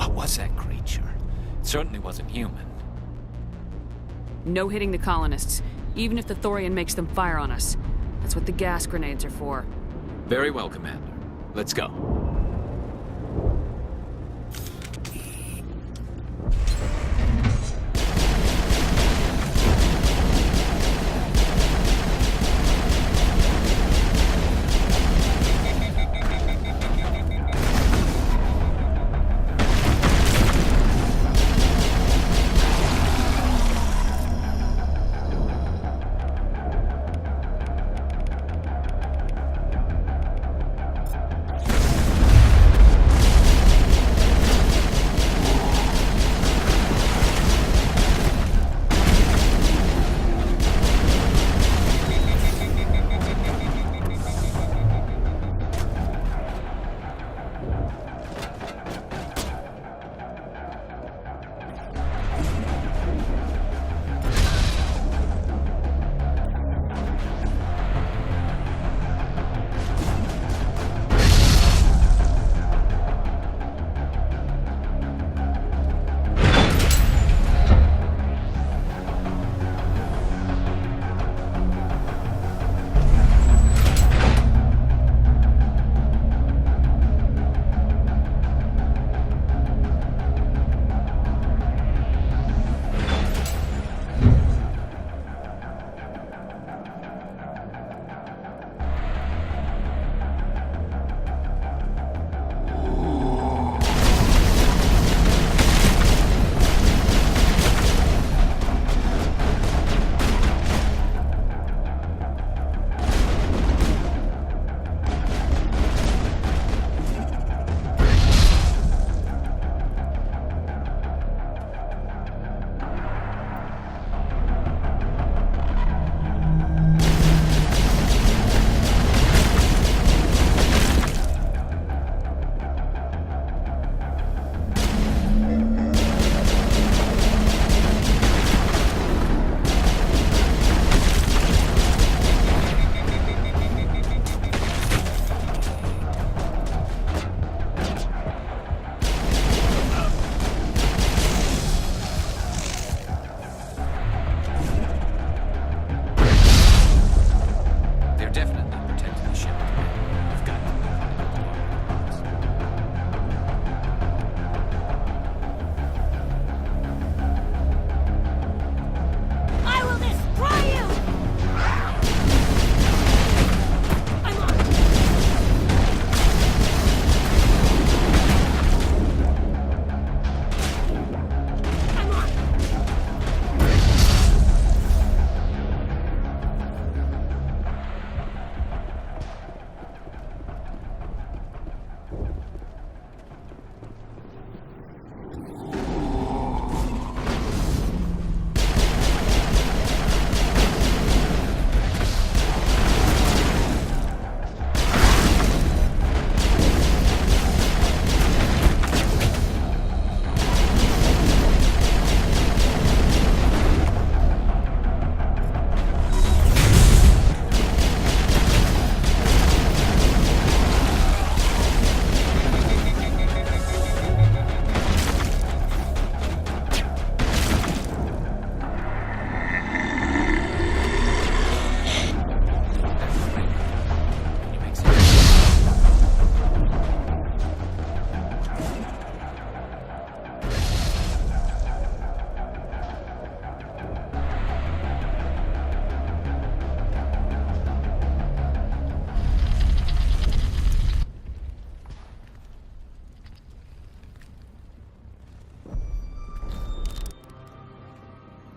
What was that creature? It certainly wasn't human. No hitting the colonists, even if the Thorian makes them fire on us. That's what the gas grenades are for. Very well, Commander. Let's go.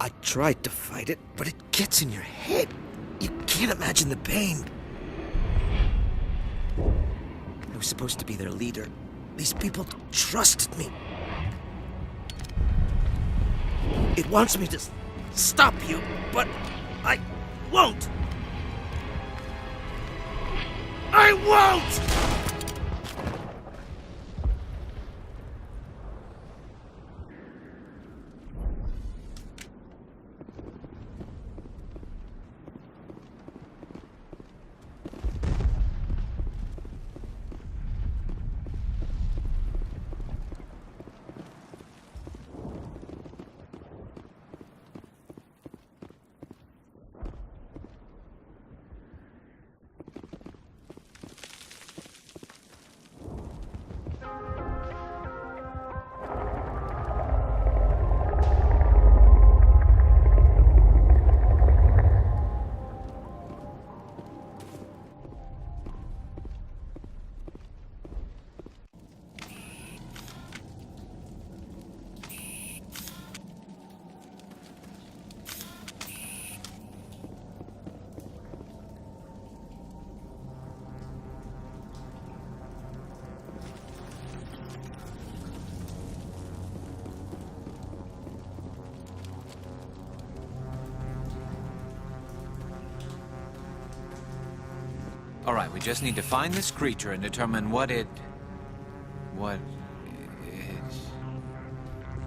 I tried to fight it, but it gets in your head. You can't imagine the pain. I was supposed to be their leader. These people trusted me. It wants me to stop you, but I won't. I won't! Alright, we just need to find this creature and determine what it...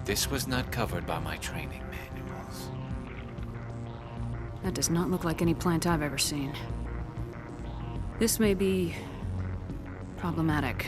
This was not covered by my training manuals. That does not look like any plant I've ever seen. This may be... problematic.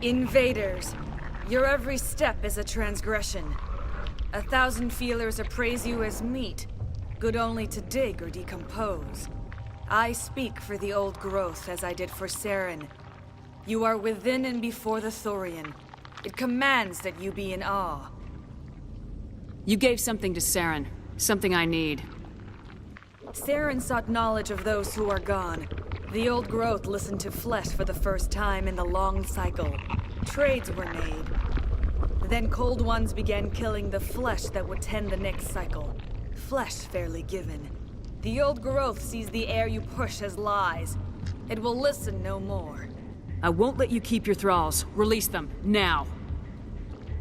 Invaders, your every step is a transgression. 1,000 feelers appraise you as meat, good only to dig or decompose. I speak for the old growth as I did for Saren. You are within and before the Thorian. It commands that you be in awe. You gave something to Saren. Something I need. Saren sought knowledge of those who are gone. The old growth listened to flesh for the first time in the long cycle. Trades were made. Then cold ones began killing the flesh that would tend the next cycle. Flesh fairly given. The old growth sees the air you push as lies. It will listen no more. I won't let you keep your thralls. Release them, now.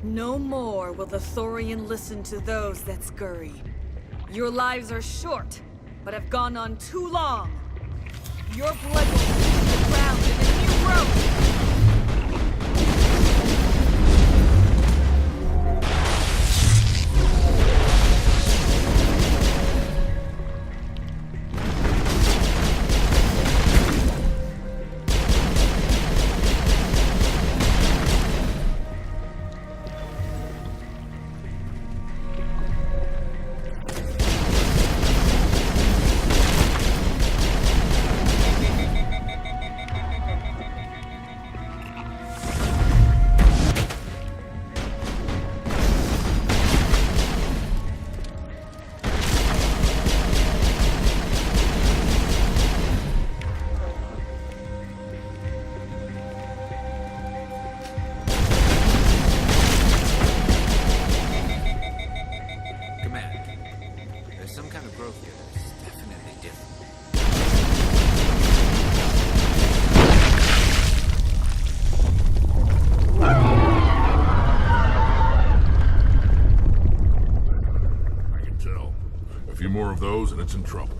No more will the Thorian listen to those that scurry. Your lives are short, but have gone on too long. Your blood will hit the ground in a new growth! More of those and it's in trouble.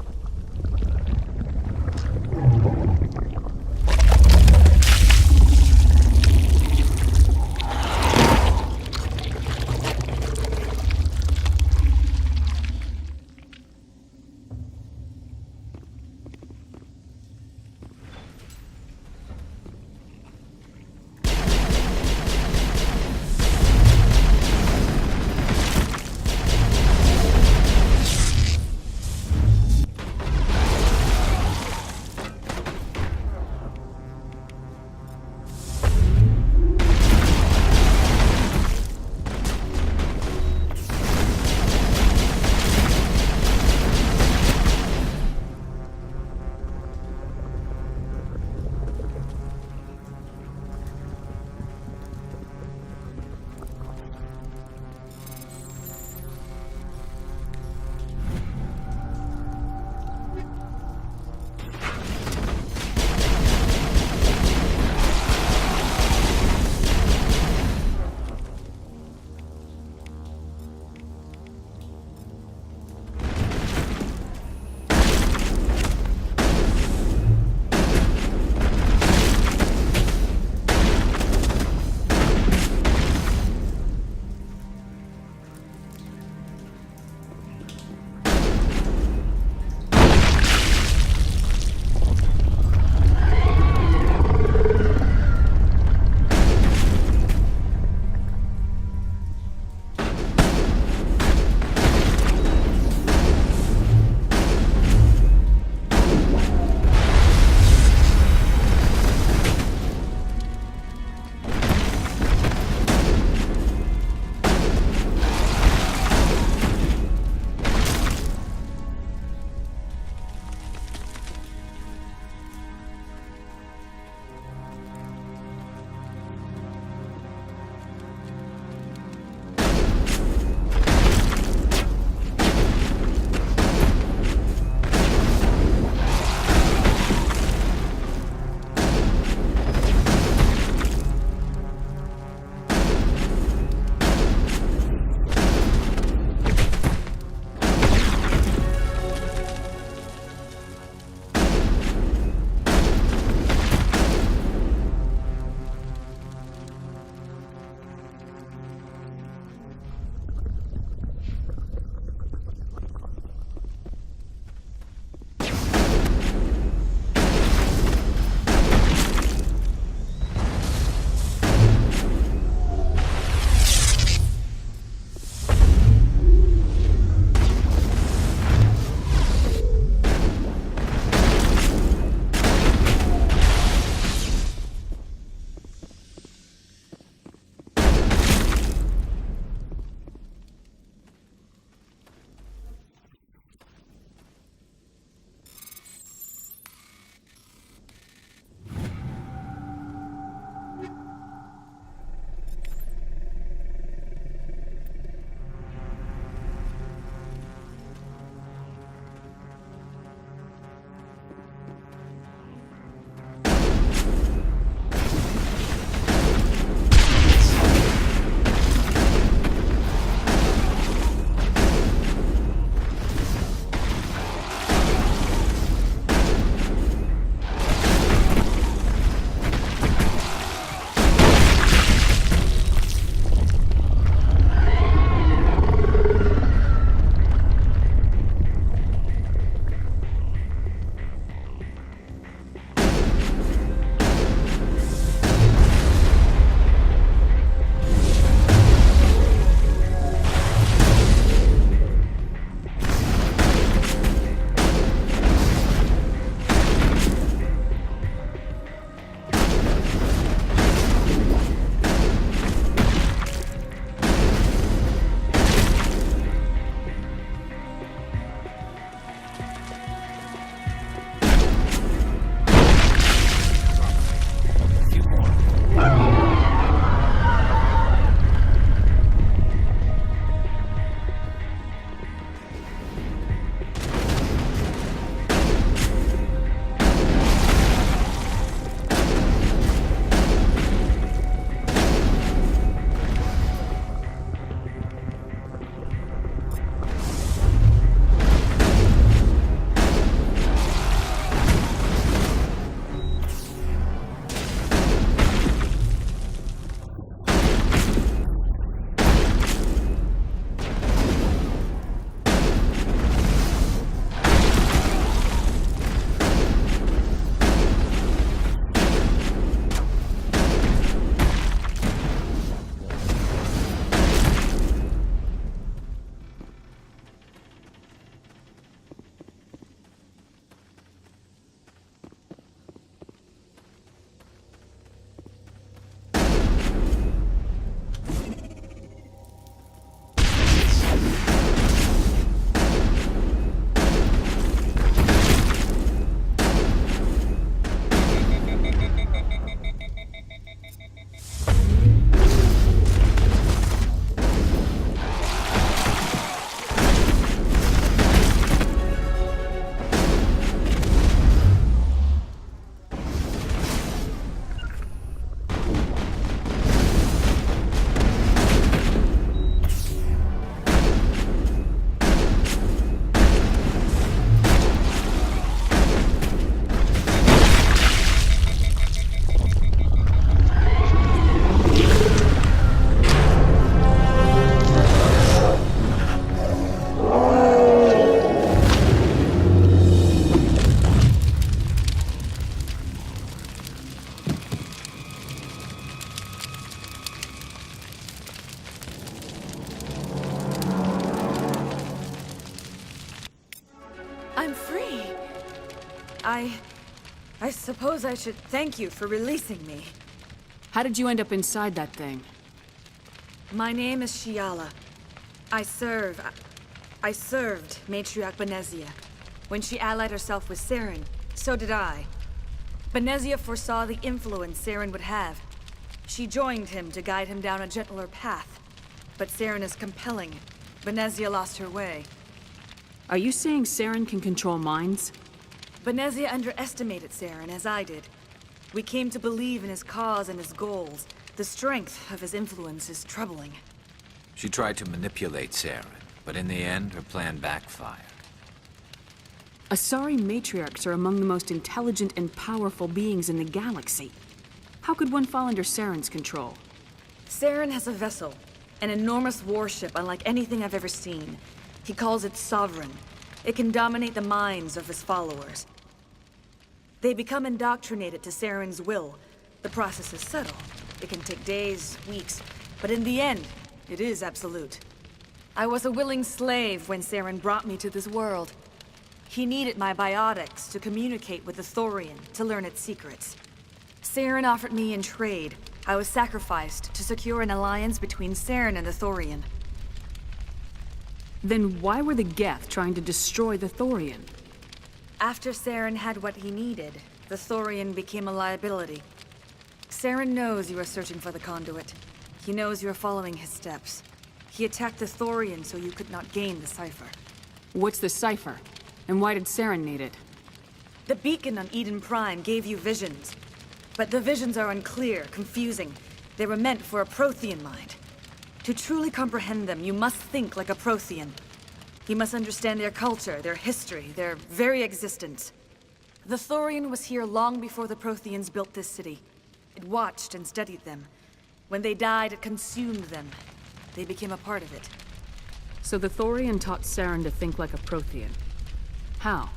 I suppose I should thank you for releasing me. How did you end up inside that thing? My name is Shiala. I served Matriarch Benezia. When she allied herself with Saren, so did I. Benezia foresaw the influence Saren would have. She joined him to guide him down a gentler path. But Saren is compelling. Benezia lost her way. Are you saying Saren can control minds? Benezia underestimated Saren, as I did. We came to believe in his cause and his goals. The strength of his influence is troubling. She tried to manipulate Saren, but in the end, her plan backfired. Asari matriarchs are among the most intelligent and powerful beings in the galaxy. How could one fall under Saren's control? Saren has a vessel, an enormous warship unlike anything I've ever seen. He calls it Sovereign. It can dominate the minds of his followers. They become indoctrinated to Saren's will. The process is subtle. It can take days, weeks, but in the end, it is absolute. I was a willing slave when Saren brought me to this world. He needed my biotics to communicate with the Thorian, to learn its secrets. Saren offered me in trade. I was sacrificed to secure an alliance between Saren and the Thorian. Then why were the Geth trying to destroy the Thorian? After Saren had what he needed, the Thorian became a liability. Saren knows you are searching for the conduit. He knows you are following his steps. He attacked the Thorian so you could not gain the cipher. What's the cipher? And why did Saren need it? The beacon on Eden Prime gave you visions. But the visions are unclear, confusing. They were meant for a Prothean mind. To truly comprehend them, you must think like a Prothean. You must understand their culture, their history, their very existence. The Thorian was here long before the Protheans built this city. It watched and studied them. When they died, it consumed them. They became a part of it. So the Thorian taught Saren to think like a Prothean. How?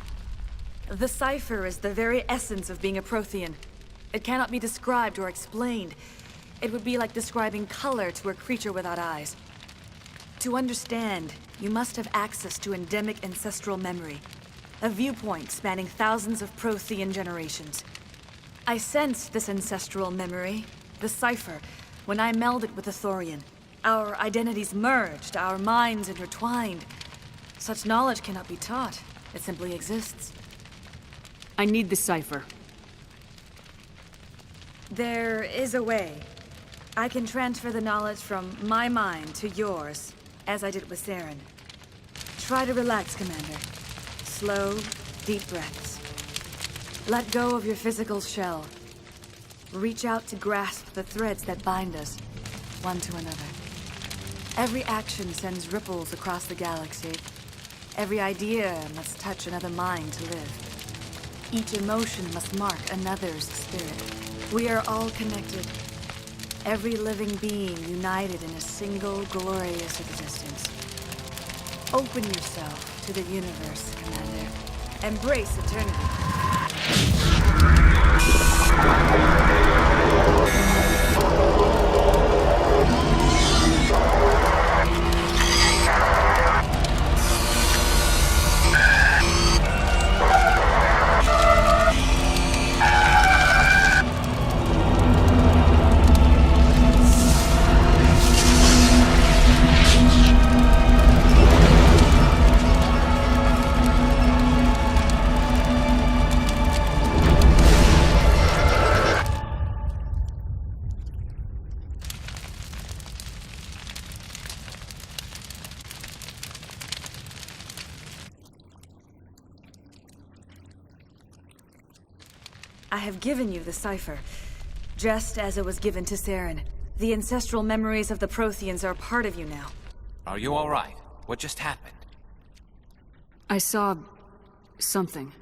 The cipher is the very essence of being a Prothean. It cannot be described or explained. It would be like describing color to a creature without eyes. To understand, you must have access to endemic ancestral memory, a viewpoint spanning thousands of Prothean generations. I sensed this ancestral memory, the cipher, when I melded with the Thorian. Our identities merged, our minds intertwined. Such knowledge cannot be taught. It simply exists. I need the cipher. There is a way. I can transfer the knowledge from my mind to yours, as I did with Saren. Try to relax, Commander. Slow, deep breaths. Let go of your physical shell. Reach out to grasp the threads that bind us, one to another. Every action sends ripples across the galaxy. Every idea must touch another mind to live. Each emotion must mark another's spirit. We are all connected. Every living being united in a single glorious existence. Open yourself to the universe, Commander. Embrace eternity. I have given you the cipher, just as it was given to Saren. The ancestral memories of the Protheans are a part of you now. Are you all right? What just happened? I saw... something.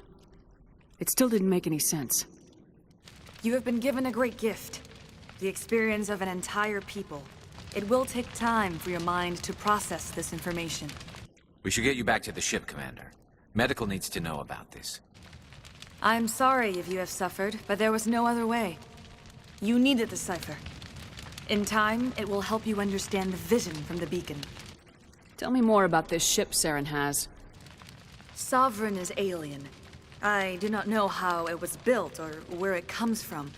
It still didn't make any sense. You have been given a great gift. The experience of an entire people. It will take time for your mind to process this information. We should get you back to the ship, Commander. Medical needs to know about this. I'm sorry if you have suffered, but there was no other way. You needed the cipher. In time, it will help you understand the vision from the beacon. Tell me more about this ship Saren has. Sovereign is alien. I do not know how it was built or where it comes from.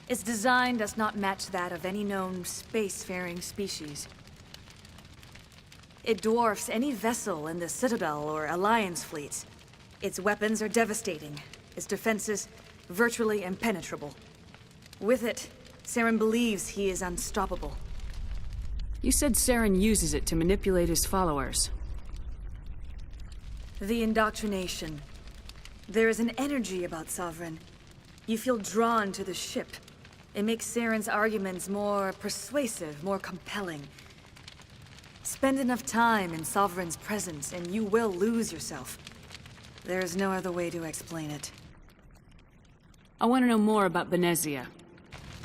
Its design does not match that of any known spacefaring species. It dwarfs any vessel in the Citadel or Alliance fleets. Its weapons are devastating, its defenses virtually impenetrable. With it, Saren believes he is unstoppable. You said Saren uses it to manipulate his followers. The indoctrination. There is an energy about Sovereign. You feel drawn to the ship. It makes Saren's arguments more persuasive, more compelling. Spend enough time in Sovereign's presence and you will lose yourself. There is no other way to explain it. I want to know more about Benezia.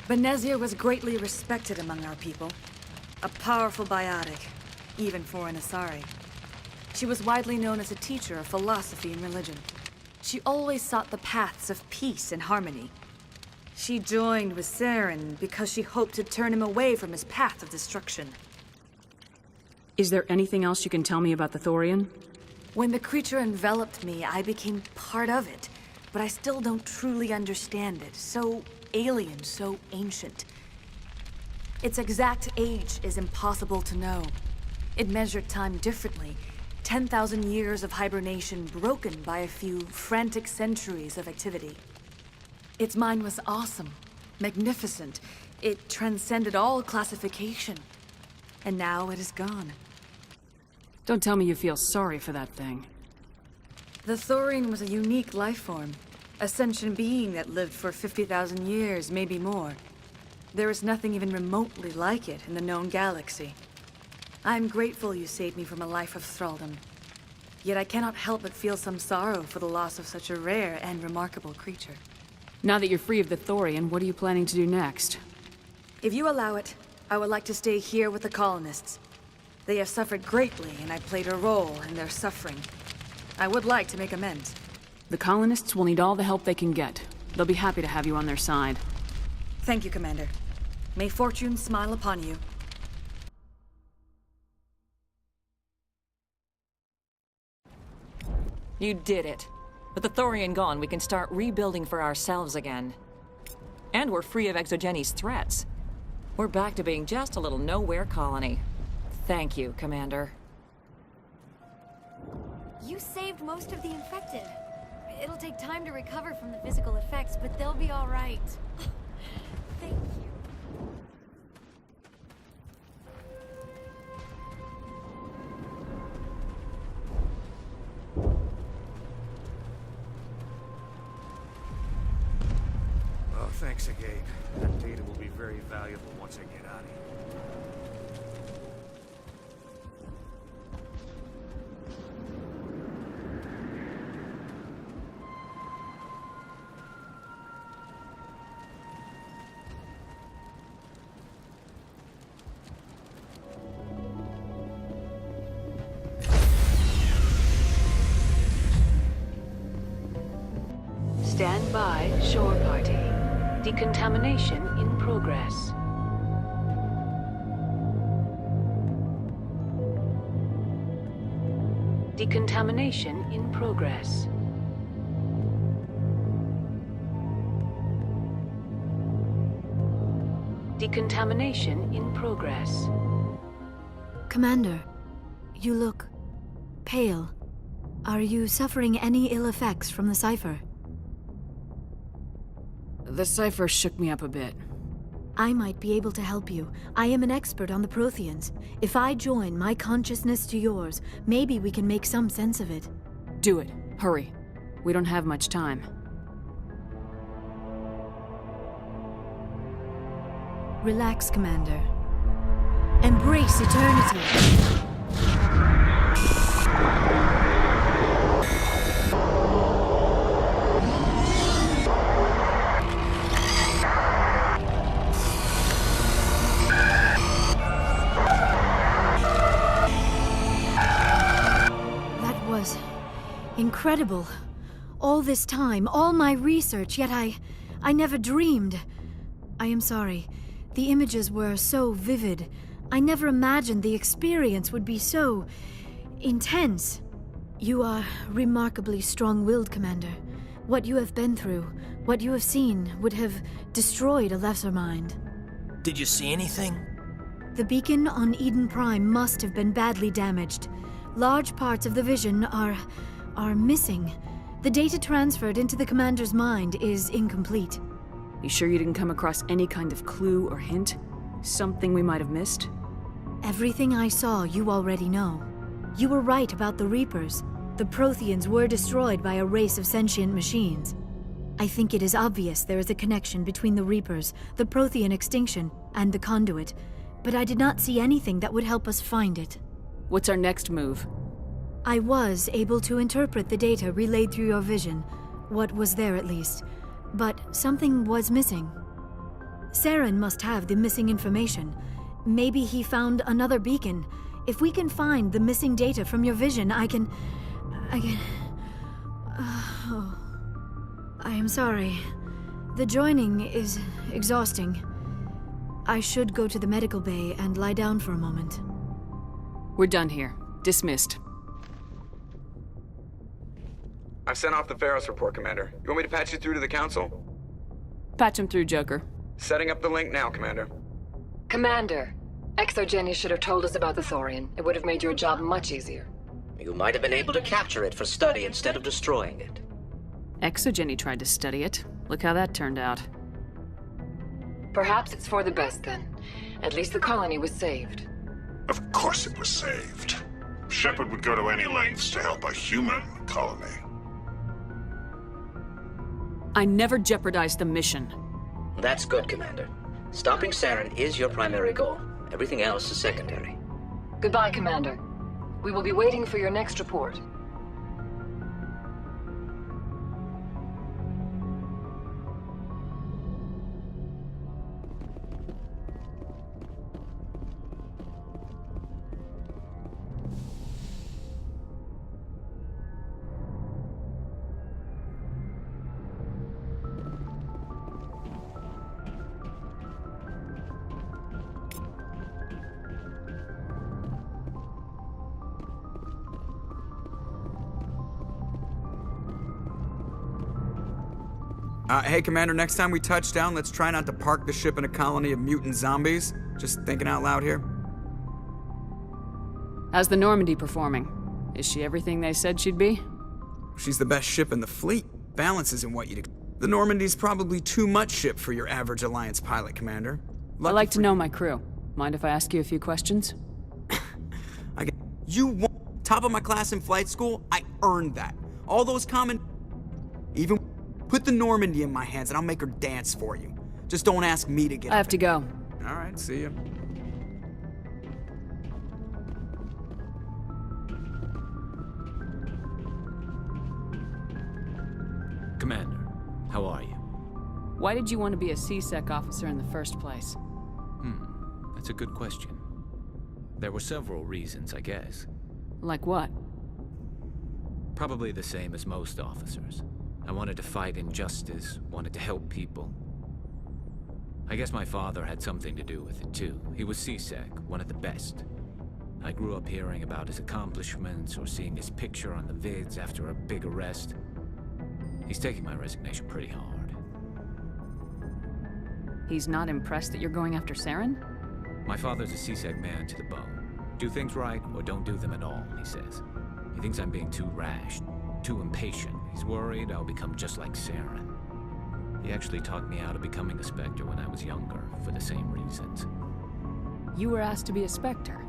Benezia was greatly respected among our people. A powerful biotic, even for an Asari. She was widely known as a teacher of philosophy and religion. She always sought the paths of peace and harmony. She joined with Saren because she hoped to turn him away from his path of destruction. Is there anything else you can tell me about the Thorian? When the creature enveloped me, I became part of it, but I still don't truly understand it. So alien, so ancient. Its exact age is impossible to know. It measured time differently. 10,000 years of hibernation broken by a few frantic centuries of activity. Its mind was awesome, magnificent. It transcended all classification. And now it is gone. Don't tell me you feel sorry for that thing. The Thorian was a unique life form. A sentient being that lived for 50,000 years, maybe more. There is nothing even remotely like it in the known galaxy. I'm grateful you saved me from a life of thraldom. Yet I cannot help but feel some sorrow for the loss of such a rare and remarkable creature. Now that you're free of the Thorian, what are you planning to do next? If you allow it, I would like to stay here with the colonists. They have suffered greatly, and I played a role in their suffering. I would like to make amends. The colonists will need all the help they can get. They'll be happy to have you on their side. Thank you, Commander. May fortune smile upon you. You did it. With the Thorian gone, we can start rebuilding for ourselves again. And we're free of Exogenes' threats. We're back to being just a little nowhere colony. Thank you, Commander. You saved most of the infected. It'll take time to recover from the physical effects, but they'll be all right. Thank you. Oh, thanks again. That data will be very valuable once I get out of here. Stand by, shore party. Decontamination in progress. Decontamination in progress. Decontamination in progress. Commander, you look pale. Are you suffering any ill effects from the cipher? The cipher shook me up a bit. I might be able to help you. I am an expert on the Protheans. If I join my consciousness to yours, maybe we can make some sense of it. Do it. Hurry. We don't have much time. Relax, Commander. Embrace eternity. Incredible. All this time, all my research, yet I never dreamed. I am sorry. The images were so vivid. I never imagined the experience would be so intense. You are remarkably strong-willed, Commander. What you have been through, what you have seen, would have destroyed a lesser mind. Did you see anything? The beacon on Eden Prime must have been badly damaged. Large parts of the vision are missing. The data transferred into the commander's mind is incomplete. You sure you didn't come across any kind of clue or hint? Something we might have missed? Everything I saw, you already know. You were right about the Reapers. The Protheans were destroyed by a race of sentient machines. I think it is obvious there is a connection between the Reapers, the Prothean extinction, and the Conduit, but I did not see anything that would help us find it. What's our next move? I was able to interpret the data relayed through your vision, what was there at least, but something was missing. Saren must have the missing information. Maybe he found another beacon. If we can find the missing data from your vision, I can... Oh. I am sorry. The joining is exhausting. I should go to the medical bay and lie down for a moment. We're done here. Dismissed. I've sent off the Feros report, Commander. You want me to patch you through to the Council? Patch him through, Joker. Setting up the link now, Commander. Commander, Exogeny should have told us about the Thorian. It would have made your job much easier. You might have been able to capture it for study instead of destroying it. Exogeny tried to study it. Look how that turned out. Perhaps it's for the best then. At least the colony was saved. Of course it was saved. Shepard would go to any lengths to help a human colony. I never jeopardized the mission. That's good, Commander. Stopping Saren is your primary goal. Everything else is secondary. Goodbye, Commander. We will be waiting for your next report. Hey, Commander, next time we touch down, let's try not to park the ship in a colony of mutant zombies. Just thinking out loud here. How's the Normandy performing? Is she everything they said she'd be? She's the best ship in the fleet. Balance isn't what you'd... The Normandy's probably too much ship for your average Alliance pilot, Commander. I like to know my crew. Mind if I ask you a few questions? You won top of my class in flight school? I earned that. All those common... Even... Put the Normandy in my hands and I'll make her dance for you. Just don't ask me to get I have to go. All right, see ya. Commander, how are you? Why did you want to be a C-Sec officer in the first place? That's a good question. There were several reasons, I guess. Like what? Probably the same as most officers. I wanted to fight injustice, wanted to help people. I guess my father had something to do with it too. He was C-Sec, one of the best. I grew up hearing about his accomplishments or seeing his picture on the vids after a big arrest. He's taking my resignation pretty hard. He's not impressed that you're going after Saren? My father's a C-Sec man to the bone. Do things right or don't do them at all, he says. He thinks I'm being too rash, too impatient. He's worried I'll become just like Saren. He actually talked me out of becoming a Spectre when I was younger, for the same reasons. You were asked to be a Spectre?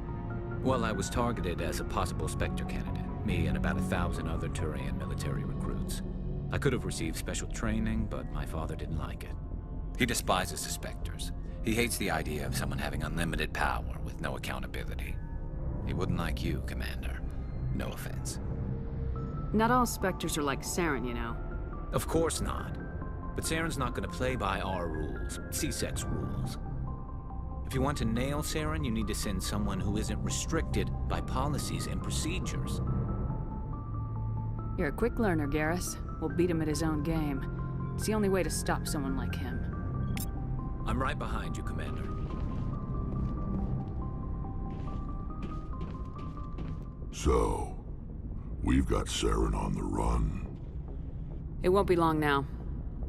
Well, I was targeted as a possible Spectre candidate. Me and about 1,000 other Turian military recruits. I could have received special training, but my father didn't like it. He despises the Spectres. He hates the idea of someone having unlimited power with no accountability. He wouldn't like you, Commander. No offense. Not all Spectres are like Saren, you know. Of course not. But Saren's not going to play by our rules, C-Sec's rules. If you want to nail Saren, you need to send someone who isn't restricted by policies and procedures. You're a quick learner, Garrus. We'll beat him at his own game. It's the only way to stop someone like him. I'm right behind you, Commander. So, we've got Saren on the run. It won't be long now.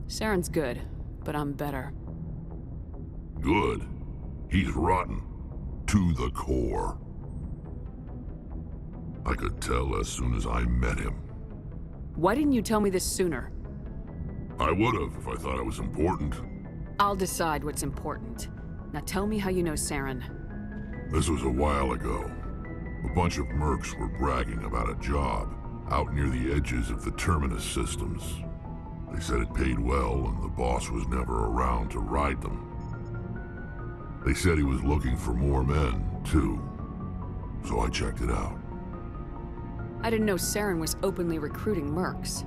Saren's good, but I'm better. Good? He's rotten. To the core. I could tell as soon as I met him. Why didn't you tell me this sooner? I would've if I thought it was important. I'll decide what's important. Now tell me how you know Saren. This was a while ago. A bunch of mercs were bragging about a job out near the edges of the Terminus systems. They said it paid well and the boss was never around to ride them. They said he was looking for more men, too. So I checked it out. I didn't know Saren was openly recruiting mercs.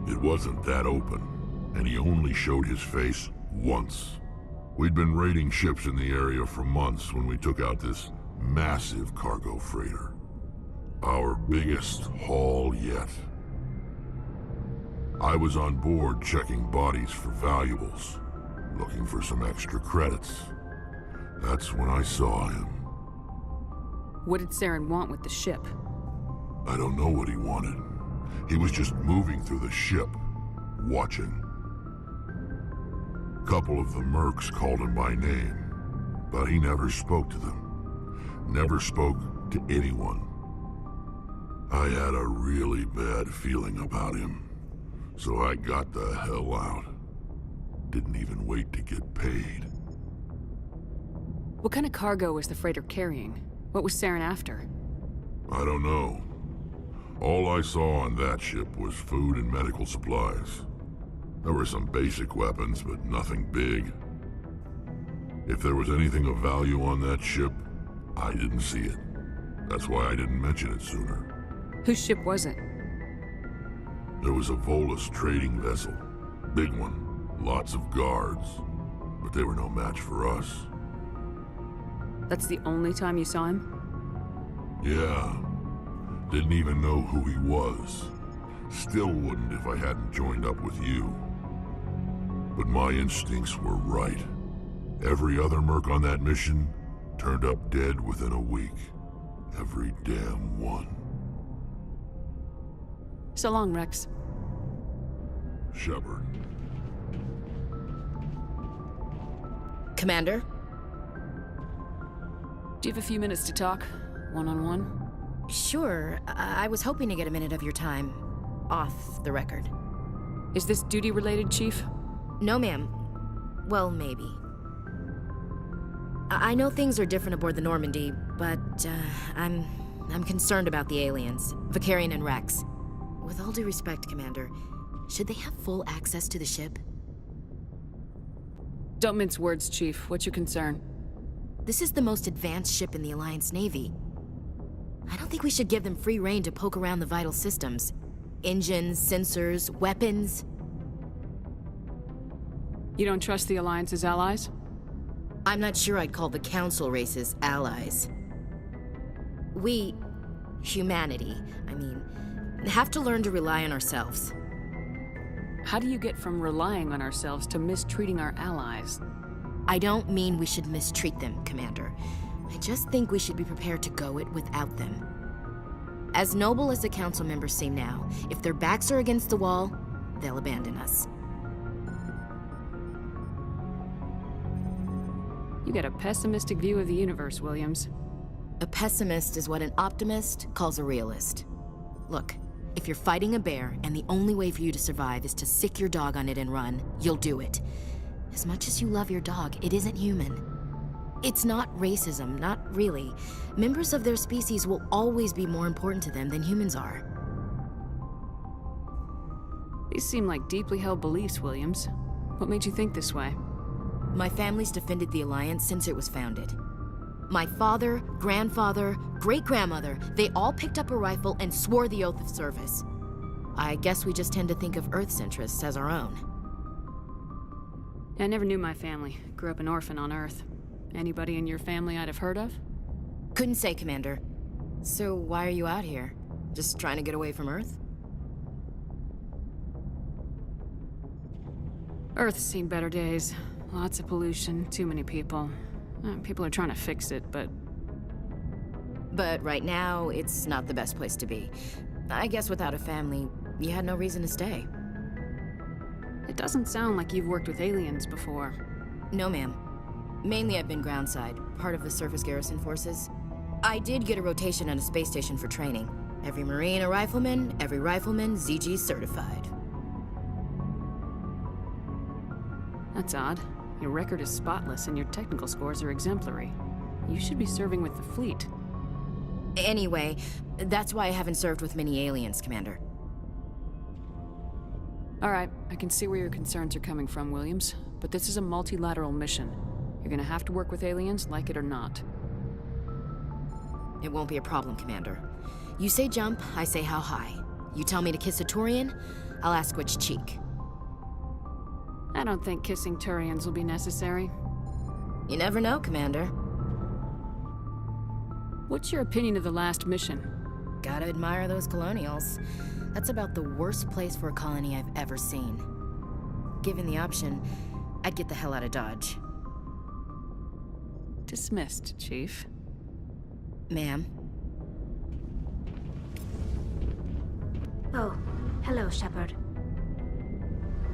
It wasn't that open, and he only showed his face once. We'd been raiding ships in the area for months when we took out this massive cargo freighter. Our biggest haul yet. I was on board checking bodies for valuables, looking for some extra credits. That's when I saw him. What did Saren want with the ship? I don't know what he wanted. He was just moving through the ship, watching. A couple of the mercs called him by name, but he never spoke to them. Never spoke to anyone. I had a really bad feeling about him, so I got the hell out. Didn't even wait to get paid. What kind of cargo was the freighter carrying? What was Saren after? I don't know. All I saw on that ship was food and medical supplies. There were some basic weapons, but nothing big. If there was anything of value on that ship, I didn't see it. That's why I didn't mention it sooner. Whose ship was it? There was a Volus trading vessel. Big one. Lots of guards. But they were no match for us. That's the only time you saw him? Yeah. Didn't even know who he was. Still wouldn't if I hadn't joined up with you. But my instincts were right. Every other merc on that mission turned up dead within a week. Every damn one. So long, Rex. Shepard. Commander? Do you have a few minutes to talk? One-on-one? Sure. I was hoping to get a minute of your time. Off the record. Is this duty-related, Chief? No, ma'am. Well, maybe. I know things are different aboard the Normandy, but, I'm concerned about the aliens. Vicarian and Rex. With all due respect, Commander, should they have full access to the ship? Don't mince words, Chief. What's your concern? This is the most advanced ship in the Alliance Navy. I don't think we should give them free rein to poke around the vital systems. Engines, sensors, weapons. You don't trust the Alliance's allies? I'm not sure I'd call the Council races allies. We, humanity, have to learn to rely on ourselves. How do you get from relying on ourselves to mistreating our allies? I don't mean we should mistreat them, Commander. I just think we should be prepared to go it without them. As noble as the Council members seem now, if their backs are against the wall, they'll abandon us. You got a pessimistic view of the universe, Williams. A pessimist is what an optimist calls a realist. Look, if you're fighting a bear and the only way for you to survive is to sick your dog on it and run, you'll do it. As much as you love your dog, it isn't human. It's not racism, not really. Members of their species will always be more important to them than humans are. These seem like deeply held beliefs, Williams. What made you think this way? My family's defended the Alliance since it was founded. My father, grandfather, great-grandmother, they all picked up a rifle and swore the oath of service. I guess we just tend to think of Earth's interests as our own. I never knew my family. Grew up an orphan on Earth. Anybody in your family I'd have heard of? Couldn't say, Commander. So why are you out here? Just trying to get away from Earth? Earth's seen better days. Lots of pollution, too many people. People are trying to fix it, but... But right now, it's not the best place to be. I guess without a family, you had no reason to stay. It doesn't sound like you've worked with aliens before. No, ma'am. Mainly I've been groundside, part of the surface garrison forces. I did get a rotation on a space station for training. Every Marine a rifleman, every rifleman ZG certified. That's odd. Your record is spotless and your technical scores are exemplary. You should be serving with the fleet. Anyway, that's why I haven't served with many aliens, Commander. Alright, I can see where your concerns are coming from, Williams. But this is a multilateral mission. You're gonna have to work with aliens, like it or not. It won't be a problem, Commander. You say jump, I say how high. You tell me to kiss a Turian, I'll ask which cheek. I don't think kissing Turians will be necessary. You never know, Commander. What's your opinion of the last mission? Gotta admire those colonials. That's about the worst place for a colony I've ever seen. Given the option, I'd get the hell out of Dodge. Dismissed, Chief. Ma'am. Oh, hello, Shepard.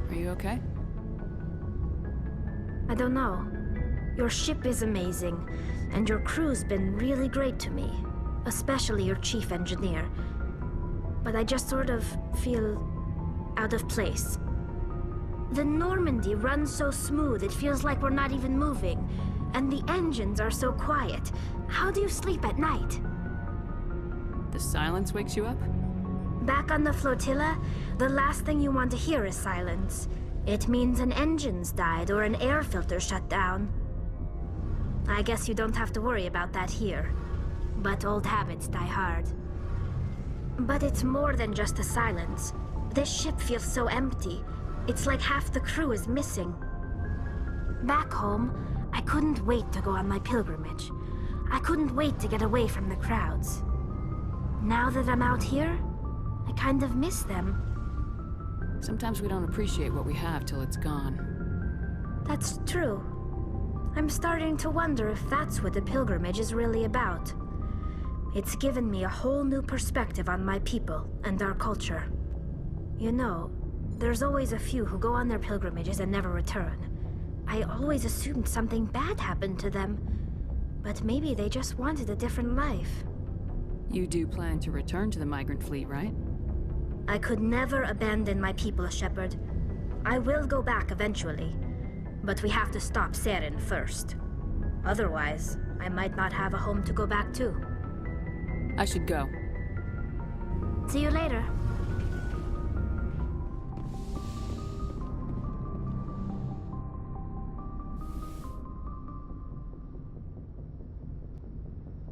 Are you okay? I don't know. Your ship is amazing, and your crew's been really great to me. Especially your chief engineer. But I just sort of feel out of place. The Normandy runs so smooth it feels like we're not even moving. And the engines are so quiet. How do you sleep at night? The silence wakes you up? Back on the flotilla, the last thing you want to hear is silence. It means an engine's died or an air filter shut down. I guess you don't have to worry about that here. But old habits die hard. But it's more than just the silence. This ship feels so empty. It's like half the crew is missing. Back home, I couldn't wait to go on my pilgrimage. I couldn't wait to get away from the crowds. Now that I'm out here, I kind of miss them. Sometimes we don't appreciate what we have till it's gone. That's true. I'm starting to wonder if that's what the pilgrimage is really about. It's given me a whole new perspective on my people and our culture. You know, there's always a few who go on their pilgrimages and never return. I always assumed something bad happened to them, but maybe they just wanted a different life. You do plan to return to the migrant fleet, right? I could never abandon my people, Shepard. I will go back eventually, but we have to stop Saren first. Otherwise, I might not have a home to go back to. I should go. See you later.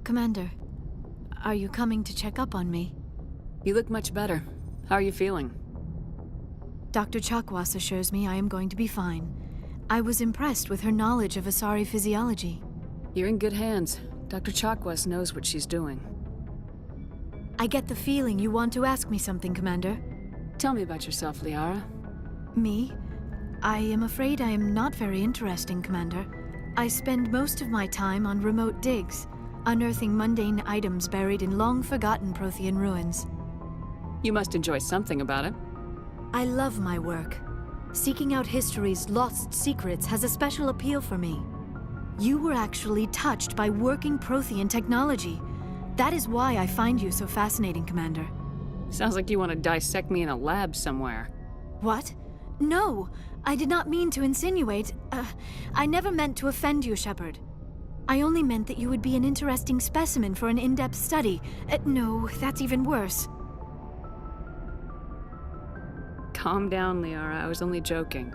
Commander, are you coming to check up on me? You look much better. How are you feeling? Dr. Chakwas assures me I am going to be fine. I was impressed with her knowledge of Asari physiology. You're in good hands. Dr. Chakwas knows what she's doing. I get the feeling you want to ask me something, Commander. Tell me about yourself, Liara. Me? I am afraid I am not very interesting, Commander. I spend most of my time on remote digs, unearthing mundane items buried in long-forgotten Prothean ruins. You must enjoy something about it. I love my work. Seeking out history's lost secrets has a special appeal for me. You were actually touched by working Prothean technology. That is why I find you so fascinating, Commander. Sounds like you want to dissect me in a lab somewhere. What? No! I did not mean to insinuate. I never meant to offend you, Shepard. I only meant that you would be an interesting specimen for an in-depth study. No, that's even worse. Calm down, Liara. I was only joking.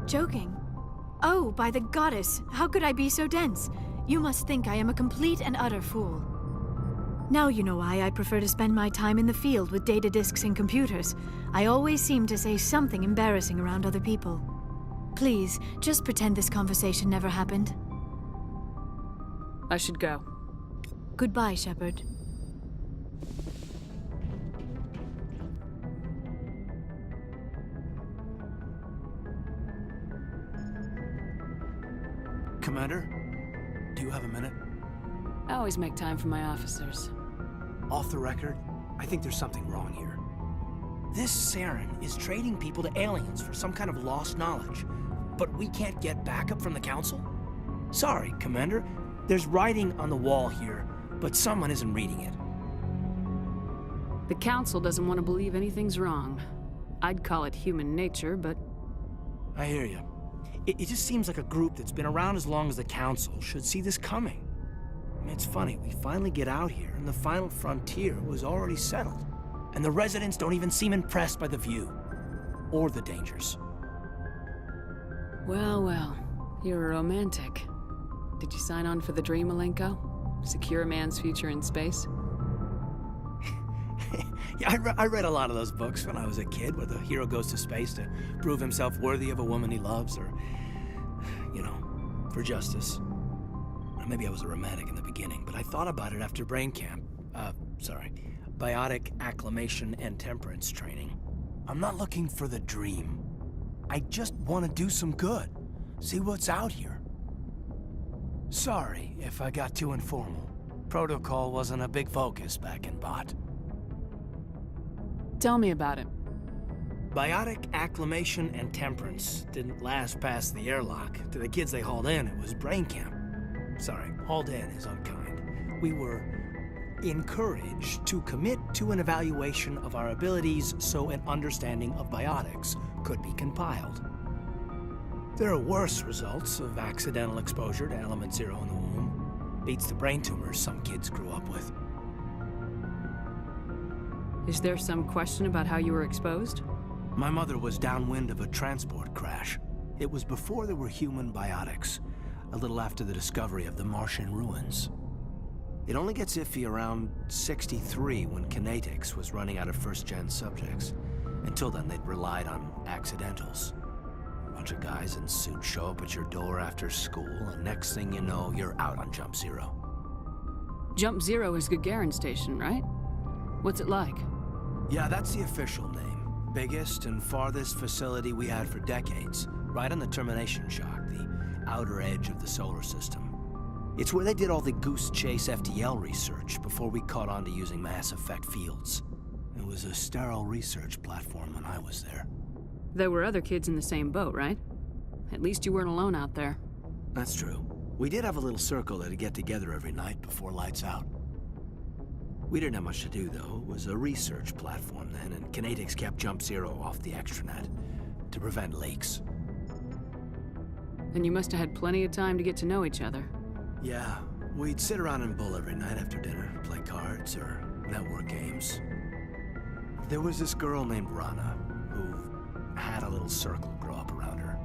Joking? Oh, by the goddess, how could I be so dense? You must think I am a complete and utter fool. Now you know why I prefer to spend my time in the field with data disks and computers. I always seem to say something embarrassing around other people. Please, just pretend this conversation never happened. I should go. Goodbye, Shepard. Commander, do you have a minute? I always make time for my officers. Off the record, I think there's something wrong here. This Saren is trading people to aliens for some kind of lost knowledge, but we can't get backup from the Council? Sorry, Commander. There's writing on the wall here, but someone isn't reading it. The Council doesn't want to believe anything's wrong. I'd call it human nature, but... I hear you. It just seems like a group that's been around as long as the Council should see this coming. I mean, it's funny, we finally get out here, and the final frontier was already settled. And the residents don't even seem impressed by the view. Or the dangers. Well, well. You're a romantic. Did you sign on for the dream, Malenko? Secure a man's future in space? Yeah, I read a lot of those books when I was a kid, where the hero goes to space to prove himself worthy of a woman he loves, or, you know, for justice. Maybe I was a romantic in the beginning, but I thought about it after brain camp. Biotic acclimation and temperance training. I'm not looking for the dream. I just want to do some good. See what's out here. Sorry if I got too informal. Protocol wasn't a big focus back in Bot. Tell me about it. Biotic acclimation and temperance didn't last past the airlock. To the kids they hauled in, it was brain camp. Sorry, hauled in is unkind. We were encouraged to commit to an evaluation of our abilities so an understanding of biotics could be compiled. There are worse results of accidental exposure to element 0 in the womb. Beats the brain tumors some kids grew up with. Is there some question about how you were exposed? My mother was downwind of a transport crash. It was before there were human biotics, a little after the discovery of the Martian ruins. It only gets iffy around 63 when Kinetics was running out of first-gen subjects. Until then, they'd relied on accidentals. A bunch of guys in suits show up at your door after school, and next thing you know, you're out on Jump Zero. Jump Zero is Gagarin Station, right? What's it like? Yeah, that's the official name. Biggest and farthest facility we had for decades. Right on the termination shock, the outer edge of the solar system. It's where they did all the Goose Chase FTL research before we caught on to using mass effect fields. It was a sterile research platform when I was there. There were other kids in the same boat, right? At least you weren't alone out there. That's true. We did have a little circle that'd get together every night before lights out. We didn't have much to do, though. It was a research platform then, and Kinetics kept Jump Zero off the extranet to prevent leaks. Then you must have had plenty of time to get to know each other. Yeah, we'd sit around and bull every night after dinner, play cards or network games. There was this girl named Rana, who had a little circle grow up around her.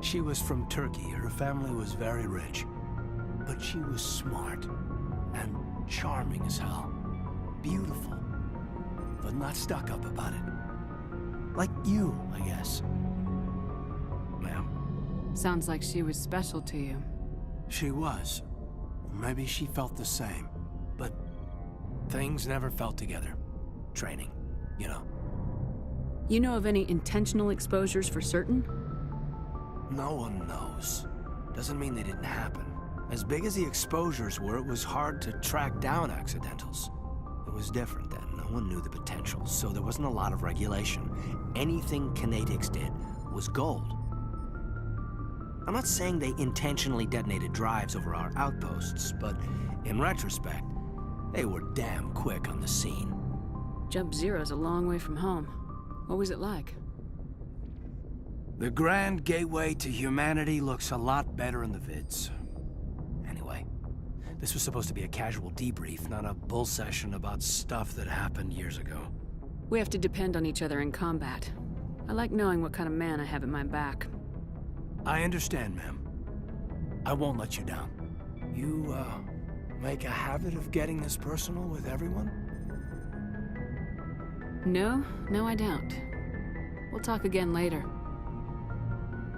She was from Turkey. Her family was very rich. But she was smart and charming as hell. Beautiful, but not stuck up about it. Like you, I guess. Ma'am? Sounds like she was special to you. She was. Maybe she felt the same. But things never felt together. Training, you know. You know of any intentional exposures for certain? No one knows. Doesn't mean they didn't happen. As big as the exposures were, it was hard to track down accidentals. It was different then. No one knew the potential, so there wasn't a lot of regulation. Anything Kinetics did was gold. I'm not saying they intentionally detonated drives over our outposts, but in retrospect, they were damn quick on the scene. Jump Zero's a long way from home. What was it like? The grand gateway to humanity looks a lot better in the vids. Anyway, this was supposed to be a casual debrief, not a bull session about stuff that happened years ago. We have to depend on each other in combat. I like knowing what kind of man I have at my back. I understand, ma'am. I won't let you down. You, make a habit of getting this personal with everyone? No, I don't. We'll talk again later.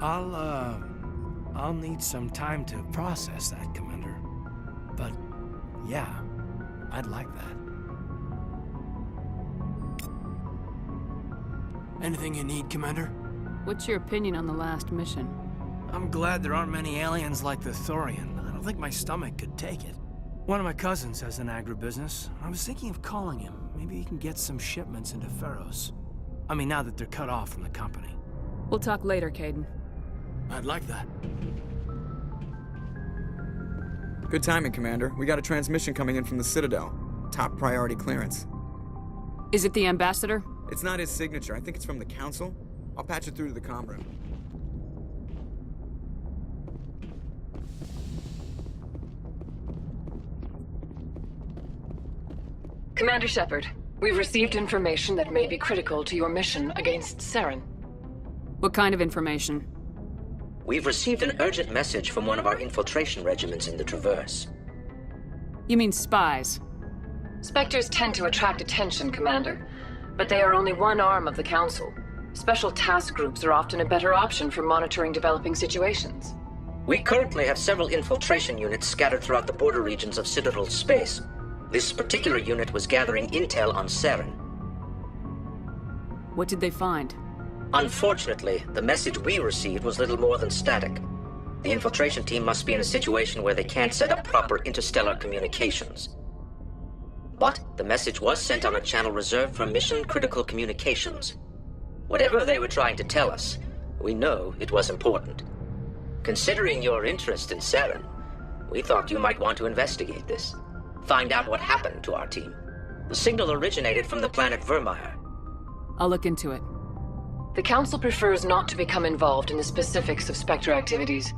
I'll need some time to process that, Commander. But, yeah, I'd like that. Anything you need, Commander? What's your opinion on the last mission? I'm glad there aren't many aliens like the Thorian. I don't think my stomach could take it. One of my cousins has an agribusiness. I was thinking of calling him. Maybe he can get some shipments into Feros. I mean, now that they're cut off from the company. We'll talk later, Caden. I'd like that. Good timing, Commander. We got a transmission coming in from the Citadel. Top priority clearance. Is it the Ambassador? It's not his signature. I think it's from the Council. I'll patch it through to the comm room. Commander Shepard, we've received information that may be critical to your mission against Saren. What kind of information? We've received an urgent message from one of our infiltration regiments in the Traverse. You mean spies? Spectres tend to attract attention, Commander, but they are only one arm of the Council. Special task groups are often a better option for monitoring developing situations. We currently have several infiltration units scattered throughout the border regions of Citadel space. This particular unit was gathering intel on Saren. What did they find? Unfortunately, the message we received was little more than static. The infiltration team must be in a situation where they can't set up proper interstellar communications. But the message was sent on a channel reserved for mission-critical communications. Whatever they were trying to tell us, we know it was important. Considering your interest in Saren, we thought you might want to investigate this. Find out what happened to our team. The signal originated from the planet Vermeer. I'll look into it. The Council prefers not to become involved in the specifics of Spectre activities.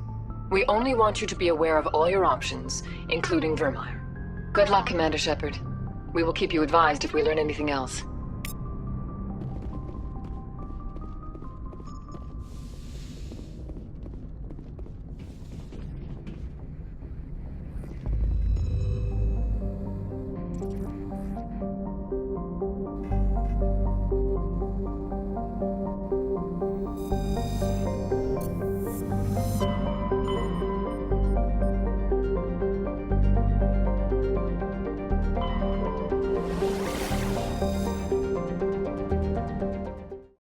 We only want you to be aware of all your options, including Vermeer. Good luck, Commander Shepard. We will keep you advised if we learn anything else.